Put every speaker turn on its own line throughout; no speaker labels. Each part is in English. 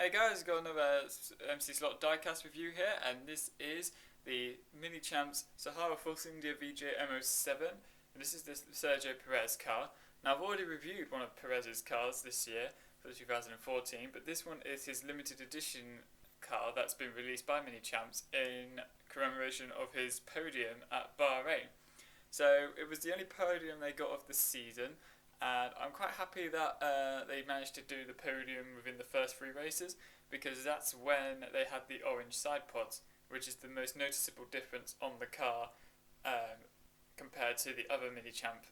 Hey guys, got another MC Slot diecast review here, and this is the Minichamps Sahara Force India VJM07, and this is the S.Perez car. Now I've already reviewed one of Perez's cars this year for the 2014, but this one is his limited edition car that's been released by Minichamps in commemoration of his podium at Bahrain. So it was the only podium they got of the season, and I'm quite happy that they managed to do the podium within the first three races, because that's when they had the orange side pods, which is the most noticeable difference on the car compared to the other Minichamp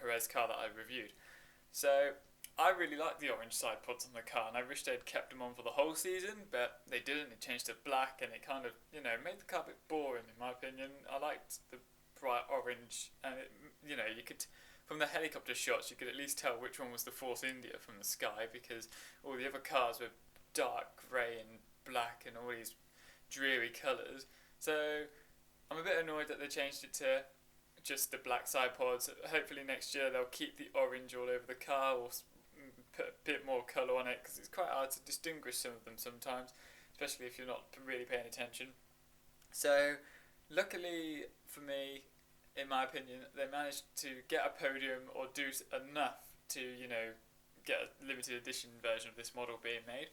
Perez car that I reviewed. So I really like the orange side pods on the car, and I wish they'd kept them on for the whole season, but they didn't. They changed to black, and it kind of, made the car a bit boring in my opinion. I liked the bright orange, and you could, from the helicopter shots, you could at least tell which one was the Force India from the sky, because all the other cars were dark grey and black and all these dreary colours. So I'm a bit annoyed that they changed it to just the black side pods. Hopefully next year they'll keep the orange all over the car, or put a bit more colour on it, because it's quite hard to distinguish some of them sometimes, especially if you're not really paying attention. So luckily for me, in my opinion, they managed to get a podium or do enough to, get a limited edition version of this model being made.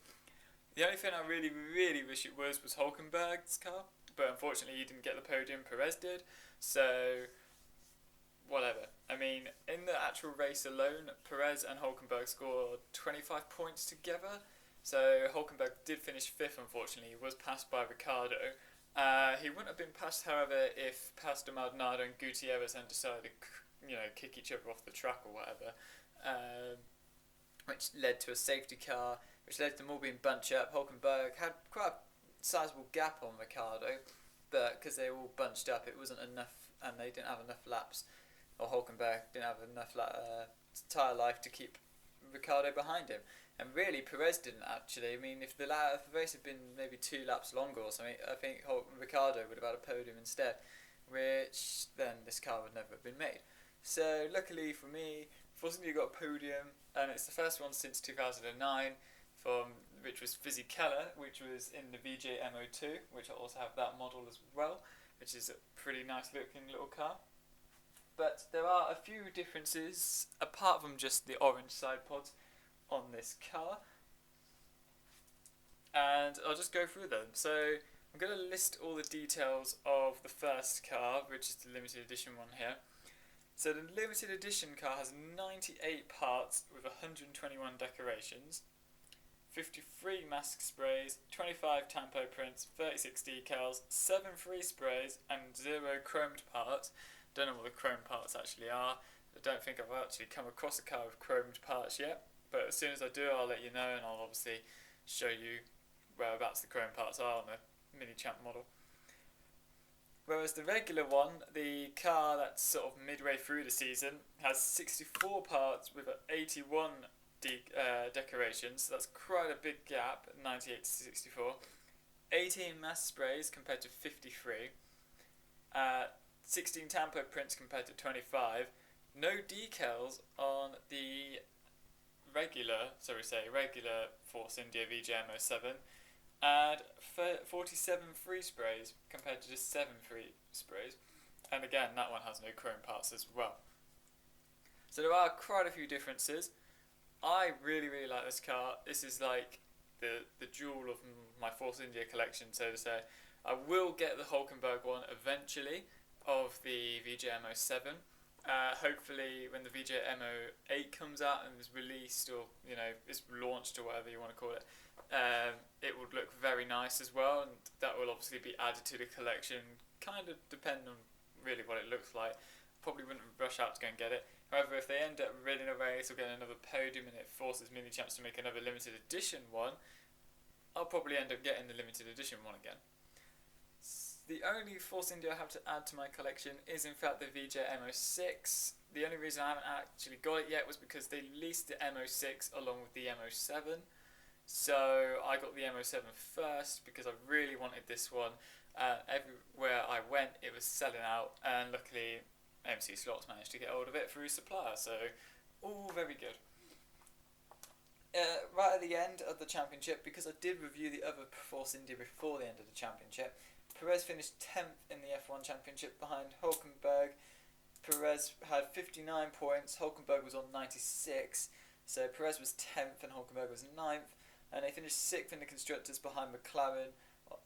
The only thing I really, really wish it was Hulkenberg's car, but unfortunately he didn't get the podium, Perez did, so whatever. I mean, in the actual race alone, Perez and Hulkenberg scored 25 points together, so Hulkenberg did finish 5th, unfortunately. He was passed by Ricciardo. He wouldn't have been passed, however, if Pastor Maldonado and Gutierrez had decided to, kick each other off the track or whatever, which led to a safety car, which led to them all being bunched up. Hulkenberg had quite a sizable gap on Ricciardo, but because they were all bunched up, it wasn't enough, and they didn't have enough laps, or Hulkenberg didn't have enough tyre life to keep Ricciardo behind him. And really, Perez didn't actually. I mean, if the race had been maybe 2 laps longer or something, I think Ricciardo would have had a podium instead, which then this car would never have been made. So luckily for me, Force India got a podium, and it's the first one since 2009, which was Fizzy Keller, which was in the VJM07, which I also have that model as well, which is a pretty nice looking little car. But there are a few differences, apart from just the orange side pods, on this car, and I'll just go through them. So I'm going to list all the details of the first car, which is the limited edition one here. So the limited edition car has 98 parts with 121 decorations, 53 mask sprays, 25 tampo prints, 36 decals, 7 free sprays, and 0 chromed parts. Don't know what the chrome parts actually are. I don't think I've actually come across a car with chromed parts yet, but as soon as I do, I'll let you know, and I'll obviously show you whereabouts the chrome parts are on the Minichamp model. Whereas the regular one, the car that's sort of midway through the season, has 64 parts with 81 decorations, so that's quite a big gap, 98 to 64. 18 mask sprays compared to 53. 16 tampo prints compared to 25. No decals on the regular Force India VJM07, and 47 free sprays compared to just 7 free sprays, and again that one has no chrome parts as well. So there are quite a few differences. I really, really like this car. This is like the jewel of my Force India collection, so to say. I will get the Hulkenberg one eventually of the VJM07. Hopefully when the VJM08 comes out and is released, or is launched, or whatever you want to call it, it would look very nice as well, and that will obviously be added to the collection, kind of depending on really what it looks like. Probably wouldn't rush out to go and get it. However, if they end up winning a race or getting another podium and it forces Minichamps to make another limited edition one, I'll probably end up getting the limited edition one again. The only Force India I have to add to my collection is in fact the VJM06. The only reason I haven't actually got it yet was because they released the M06 along with the M07. So I got the M07 first because I really wanted this one. Everywhere I went it was selling out, and luckily MC Slots managed to get hold of it through supplier, so all very good. right at the end of the championship, because I did review the other Force India before the end of the championship, Perez finished 10th in the F1 championship behind Hulkenberg. Perez had 59 points, Hulkenberg was on 96, so Perez was 10th and Hulkenberg was 9th, and they finished 6th in the constructors behind McLaren,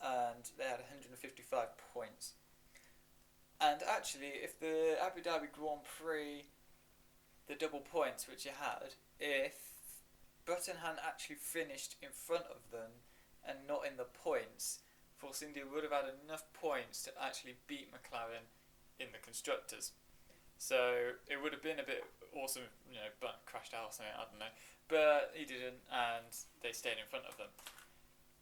and they had 155 points. And actually, if the Abu Dhabi Grand Prix, the double points which it had, if Button hadn't actually finished in front of them and not in the points, Force India would have had enough points to actually beat McLaren in the constructors. So it would have been a bit awesome, Button crashed out or something, I don't know. But he didn't, and they stayed in front of them.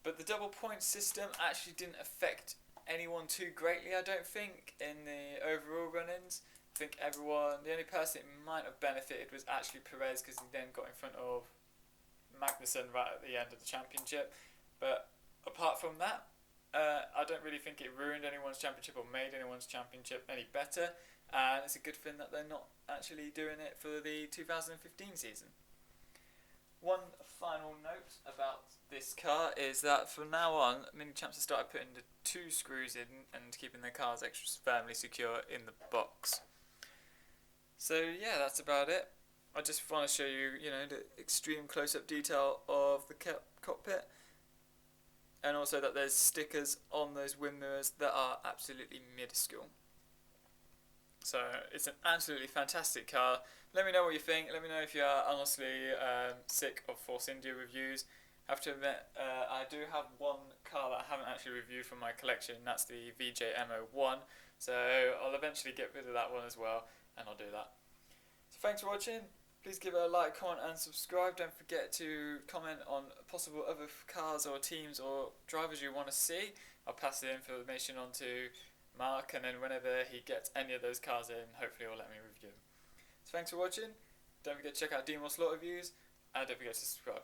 But the double point system actually didn't affect anyone too greatly, I don't think, in the overall run-ins. I think the only person it might have benefited was actually Perez, because he then got in front of Magnussen right at the end of the championship. But apart from that, I don't really think it ruined anyone's championship or made anyone's championship any better, and it's a good thing that they're not actually doing it for the 2015 season. One final note about this car is that from now on, Minichamps have started putting the 2 screws in and keeping their cars extra firmly secure in the box. So yeah, that's about it. I just want to show you, the extreme close-up detail of the cockpit, and also that there's stickers on those wind mirrors that are absolutely minuscule. So it's an absolutely fantastic car. Let me know what you think. Let me know if you are honestly sick of Force India reviews. I have to admit, I do have one car that I haven't actually reviewed from my collection, and that's the VJM07. So I'll eventually get rid of that one as well, and I'll do that. So thanks for watching. Please give it a like, comment and subscribe. Don't forget to comment on possible other cars or teams or drivers you want to see. I'll pass the information on to Mark, and then whenever he gets any of those cars in, hopefully he'll let me review them. So thanks for watching. Don't forget to check out D-More Slot Reviews, and don't forget to subscribe.